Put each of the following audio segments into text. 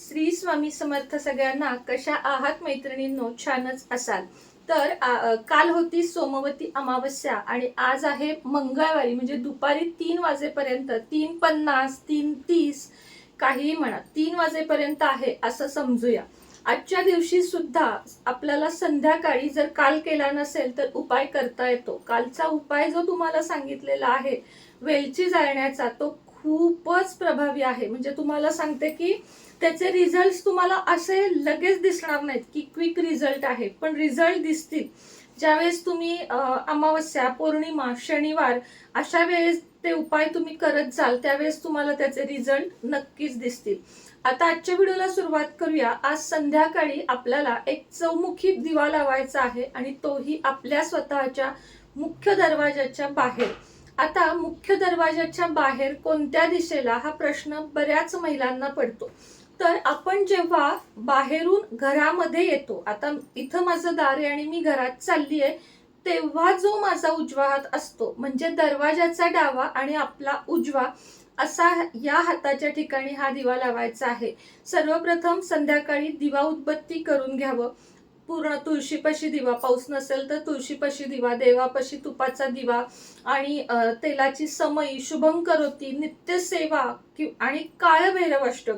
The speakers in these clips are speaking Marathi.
श्री स्वामी समर्थ सगळ्यांना. कशा आहात मैत्रिणींनो? छानच असाल तर. काल होती सोमवती अमावस्या आणि आज आहे मंगळवारी, म्हणजे दुपारी 3 वाजेपर्यंत, 3:50 3:30 काहीही म्हणा, 3 वाजेपर्यंत आहे असं समजूया. आजच्या दिवशी सुद्धा आपल्याला संध्याकाळी जर काल केला नसेल तर उपाय करता येतो. कालचा उपाय जो तुम्हाला सांगितलेला आहे वेलची जाळण्याचा, तो खूपच प्रभावी आहे. म्हणजे तुम्हाला सांगते की त्याचे रिझल्ट तुम्हाला असे लगेच दिसणार नाहीत की क्विक रिझल्ट आहे, पण रिझल्ट दिसतील ज्यावेळेस तुम्ही अमावस्या, पौर्णिमा, शनिवार अशा वेळेस ते उपाय तुम्ही करत जाल, त्यावेळेस तुम्हाला त्याचे रिझल्ट नक्कीच दिसतील. आता आजच्या व्हिडिओला सुरुवात करूया. आज संध्याकाळी आपल्याला एक चौमुखी दिवा लावायचा आहे आणि तोही आपल्या स्वतःच्या मुख्य दरवाजाच्या बाहेर. आता मुख्य दरवाजाच्या बाहेर कोणत्या दिशेला, हा प्रश्न बऱ्याच महिलांना पडतो. तर आपण जेव्हा बाहेरून घरामध्ये येतो, आता इथं माझं दार आहे आणि मी घरात चालली आहे, तेव्हा जो माझा उजवा हात असतो, म्हणजे दरवाजाचा डावा आणि आपला उजवा असा या हाताच्या ठिकाणी हा दिवा लावायचा आहे. सर्वप्रथम संध्याकाळी दिवा उदबत्ती करून घ्यावं. पूर्ण तुळशीपाशी दिवा, पाऊस नसेल तर तुळशीपाशी दिवा, देवापाशी तुपाचा दिवा आणि तेलाची समई, शुभं करोती, नित्यसेवा आणि काळभैरवाष्टक.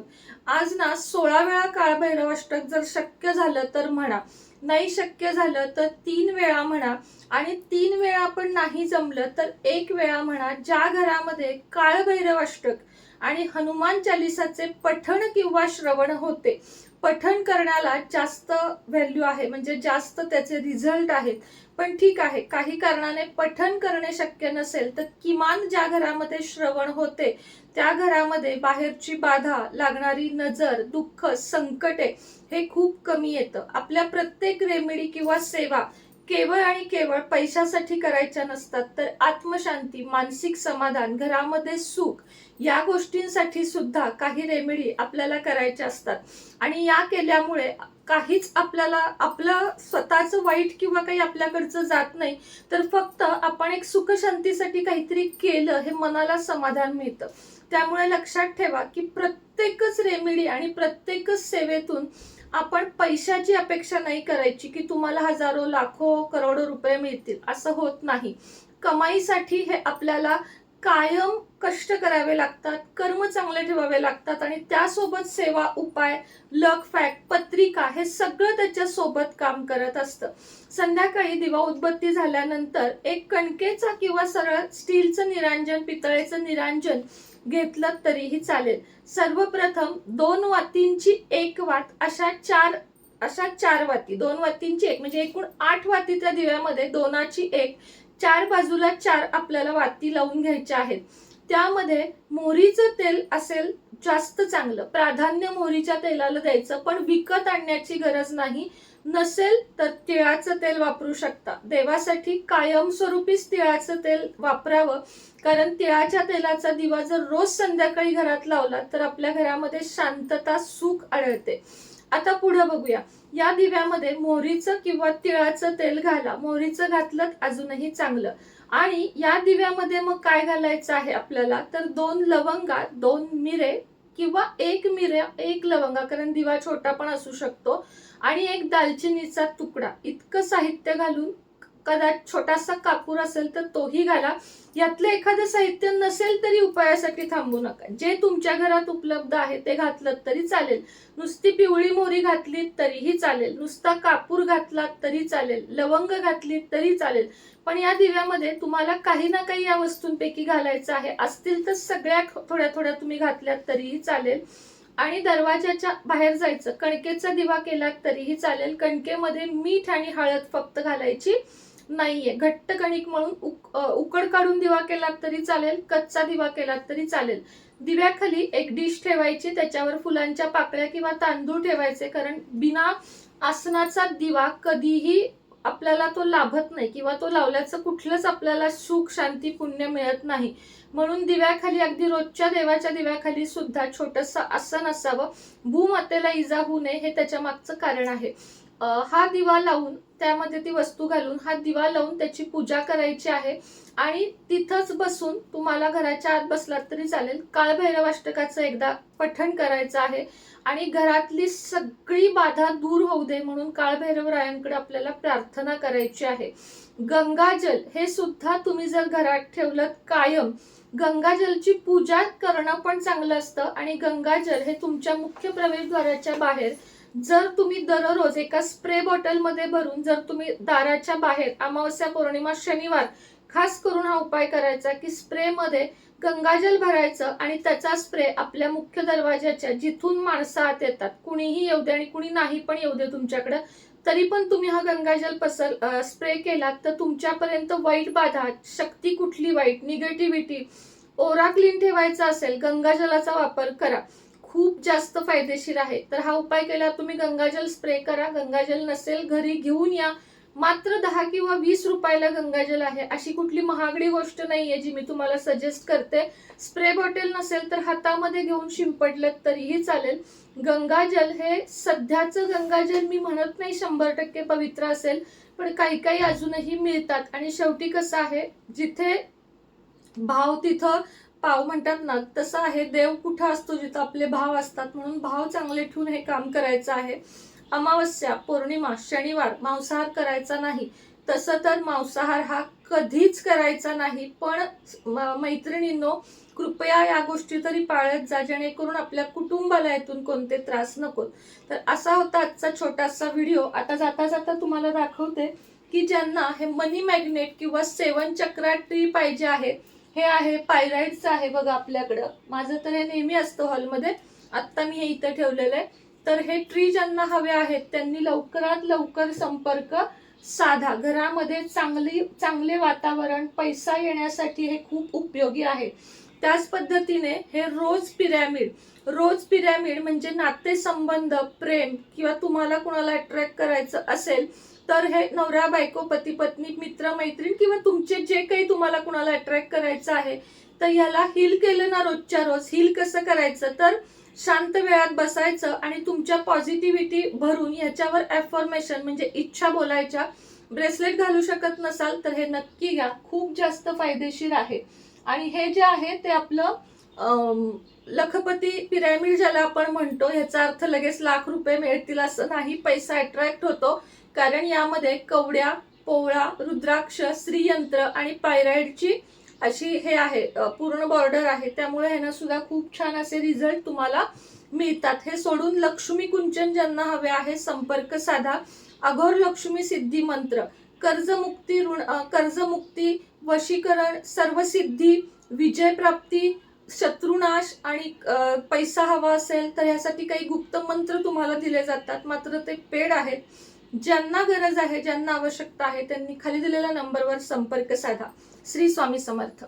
आज ना 16 वेळा काळभैरवाष्टक जर शक्य झालं तर म्हणा, नाही शक्य झालं तर 3 वेळा म्हणा, आणि 3 वेळा पण नाही जमलं तर 1 वेळा म्हणा. ज्या घरामध्ये काळभैरवाष्टक आणि हनुमान चालिसाचे पठण किंवा श्रवण होते, पठण करण्याला जास्त व्हॅल्यू आहे, म्हणजे जास्त त्याचे रिझल्ट आहेत. पण ठीक आहे, काही कारणाने पठण करणे शक्य नसेल तर किमान ज्या घरामध्ये श्रवण होते त्या घरामध्ये बाहेरची बाधा, लागणारी नजर, दुःख, संकटे हे खूप कमी येतं. आपल्या प्रत्येक रेमेडी किंवा सेवा केवळ आणि केवळ पैशासाठी करायच्या नसतात, तर आत्मशांती, मानसिक समाधान, घरामध्ये सुख या गोष्टींसाठी सुद्धा काही रेमेडी आपल्याला करायच्या असतात. आणि या केल्यामुळे काहीच आपल्याला आपलं स्वतःचं वाईट किंवा काही आपल्याकडचं जात नाही, तर फक्त आपण एक सुख शांतीसाठी काहीतरी केलं हे मनाला समाधान मिळतं. त्यामुळे लक्षात ठेवा की प्रत्येकच रेमेडी आणि प्रत्येकच सेवेतून आपण पैशाची अपेक्षा नाही करायची की तुम्हाला हजारो, लाखो, करोडो रुपये मिळतील, असं होत नाही. कमाईसाठी हे आपल्याला कायम कष्ट करावे लागतात, कर्म चांगले ठेवावे लागतात आणि त्यासोबत सेवा, उपाय, लक फॅक्ट, पत्रिका हे सगळं त्याच्या सोबत काम करत असतं. संध्याकाळी दिवा उदबत्ती झाल्यानंतर एक कणकेचा किंवा सरळ स्टीलचं निरांजन, पितळेचं निरांजन घेतलं तरीही चालेल. सर्वप्रथम 2 वातींची 1 वात, अशा चार वाती, 2 वातींची 1 म्हणजे एकूण 8 वाती त्या दिव्यामध्ये, 2ची 1, 4 बाजूला 4 आपल्याला वाती लावून घ्यायच्या आहेत. त्यामध्ये मोहरीचं तेल असेल जास्त चांगलं, प्राधान्य मोहरीच्या तेलाला द्यायचं, पण विकत आणण्याची गरज नाही. नसेल तर तिळाचं तेल वापरू शकता. देवासाठी कायमस्वरूपीच तिळाचं तेल वापरावं, कारण तिळाच्या तेलाचा दिवा जर रोज संध्याकाळी घरात लावला तर आपल्या घरामध्ये शांतता, सुख आढळते. आता पुढे बघूया. या दिव्यामध्ये मोहरीचं किंवा तिळाचं तेल घाला. मोहरीचं घातलं अजूनही चांगलं. आणि या दिव्यामध्ये मग काय घालायचं आहे आपल्याला, तर 2 लवंगा, 2 मिरे किंवा 1 मिरे, 1 लवंगा, कारण दिवा छोटा पण असू शकतो, आणि 1 दालचिनीचा तुकडा, इतकं साहित्य घालून, कदाचित छोटासा कापूर असेल तर तोही घाला. यातलं एखादं साहित्य नसेल तरी उपायासाठी थांबू नका. जे तुमच्या घरात उपलब्ध आहे ते घातलं तरी चालेल. नुसती पिवळी मोहरी घातली तरीही चालेल, नुसता कापूर घातला तरी चालेल, लवंग घातली तरी चालेल. पण या दिव्यामध्ये तुम्हाला काही ना काही या वस्तूंपैकी घालायचं आहे. असतील तर सगळ्या थोड्या थोड्या तुम्ही घातल्यात तरीही चालेल. आणि दरवाजाच्या बाहेर जायचं. कणकेचा दिवा केलात तरीही चालेल. कणकेमध्ये मीठ आणि हळद फक्त घालायची नाहीये. घट्ट कणिक म्हणून उकड काढून दिवा केलात तरी चालेल, कच्चा दिवा केलात तरी चालेल. दिव्याखाली एक डिश ठेवायची, त्याच्यावर फुलांच्या पाकळ्या किंवा तांदूळ ठेवायचे, कारण बिना आसनाचा दिवा कधीही आपल्याला तो लाभत नाही किंवा तो लावल्याचं कुठलंच आपल्याला सुख, शांती, पुण्य मिळत नाही. म्हणून दिव्याखाली, अगदी रोजच्या देवाच्या दिव्याखाली सुद्धा छोटंसं आसन असावं. भूमातेला इजा होऊ नये हे त्याच्या मागचं कारण आहे. हा दिवा लावून त्यामध्ये ती वस्तू घालून हा दिवा लावून त्याची पूजा करायची आहे आणि तिथंच बसून तुम्हाला घराच्या आत बसलात तरी चालेल, काळभैरवाष्टकाचं एकदा पठण करायचं आहे आणि घरातली सगळी बाधा दूर होऊ दे म्हणून काळभैरवरायांकडे आपल्याला प्रार्थना करायची आहे. गंगाजल हे सुद्धा तुम्ही जर घरात ठेवलं कायम, गंगाजलची पूजा करणं पण चांगलं असतं आणि गंगाजल हे तुमच्या मुख्य प्रवेशद्वाराच्या बाहेर जर तुम्ही दररोज एका स्प्रे बॉटल मध्ये भरून जर तुम्ही दाराच्या बाहेर अमावस्या, पौर्णिमा, शनिवार खास करून हा उपाय करायचा की स्प्रे मध्ये गंगाजल भरायचं आणि त्याचा स्प्रे आपल्या मुख्य दरवाजाच्या जिथून माणसं आत येतात, कुणीही येऊ दे आणि कुणी नाही पण येऊ दे तुमच्याकडे, तरी पण तुम्ही हा गंगाजल स्प्रे केलात तर तुमच्यापर्यंत वाईट बाधा, शक्ती कुठली वाईट, निगेटिव्हिटी, ओरा क्लीन ठेवायचा असेल, गंगाजलाचा वापर करा. खूप जास्त फायदेशीर आहे. तर हा उपाय केला तुम्ही गंगाजल स्प्रे करा. गंगाजल नसेल घरी घेऊन या. मात्र 10 किंवा 20 रुपयाला गंगाजल आहे. अशी कुठली महागडी गोष्ट नाहीये जी मी तुम्हाला सजेस्ट करते. स्प्रे बॉटल नसेल तर हातामध्ये घेऊन शिंपडलं तरीही चालेल. गंगाजल हे सध्याचं गंगाजल मी म्हणत नाही 100% पवित्र असेल, पण काही काही अजूनही मिळतात आणि शेवटी कसं आहे, जिथे भाव तिथं पाव म्हणतात ना, तसं आहे. देव कुठं असतो जिथं आपले भाव असतात, म्हणून भाव चांगले ठेवून हे काम करायचं आहे. अमावस्या, पौर्णिमा, शनिवार मांसाहार करायचा नाही. तसं तर मांसाहार हा कधीच करायचा नाही, पण मैत्रिणींनो कृपया या गोष्टी तरी पाळत जा जेणेकरून आपल्या कुटुंबाला यातून कोणते त्रास नको. तर असा होता आजचा छोटासा व्हिडिओ. आता जाता जाता तुम्हाला दाखवते की ज्यांना हे मनी मॅग्नेट किंवा 7 चक्रा ट्री पाहिजे आहे, हे आहे पायराइटचं आहे बघा आपल्याकडं. माझं तर हे नेहमी असतं हॉलमध्ये. आत्ता मी हे इथं ठेवलेलं आहे. तर हे ट्री ज्यांना हवे आहेत त्यांनी लवकरात लवकर संपर्क साधा. घरामध्ये चांगले वातावरण, पैसा येण्यासाठी हे खूप उपयोगी आहे. त्याच पद्धतीने हे रोज पिरॅमिड म्हणजे नातेसंबंध, प्रेम किंवा तुम्हाला कुणाला अट्रॅक्ट करायचं असेल तर हे नवरा बायको, पती पत्नी, मित्र मैत्रीण किंवा तुमचे जे काही तुम्हाला कुणाला अट्रॅक्ट करायचं आहे तर याला हील केलं ना रोजच्या रोज. हील कसं करायचं तर शांत वेळात बसायचं आणि तुमच्या पॉझिटिव्हिटी भरून ह्याच्यावर अफर्मेशन म्हणजे इच्छा बोलायच्या. ब्रेसलेट घालू शकत नसाल तर हे नक्की घ्या, खूप जास्त फायदेशीर आहे. आणि हे जे आहे ते आपलं लखपती पिरॅमिड ज्याला आपण म्हणतो, ह्याचा अर्थ लगेच लाख रुपये मिळतील असं नाही. पैसा अट्रॅक्ट होतो कारण यामध्ये कवड्या, पोवळा, रुद्राक्ष, श्रीयंत्र आणि पायराइडची अशी हे आहे पूर्ण बॉर्डर आहे. त्यामुळे ह्यानं सुद्धा खूप छान असे रिझल्ट तुम्हाला मिळतात. हे सोडून लक्ष्मी कुंचन ज्यांना हवे आहे संपर्क साधा. अघोर लक्ष्मी सिद्धी मंत्र, कर्जमुक्ती, वशीकरण, सर्वसिद्धी, विजय प्राप्ती, शत्रुनाश आणि पैसा हवा असेल तर यासाठी काही गुप्त मंत्र तुम्हाला दिले जातात. मात्र ते पेड आहेत. ज्यांना गरज आहे, ज्यांना आवश्यकता आहे त्यांनी खाली दिलेल्या नंबरवर संपर्क साधा. श्री स्वामी समर्थ.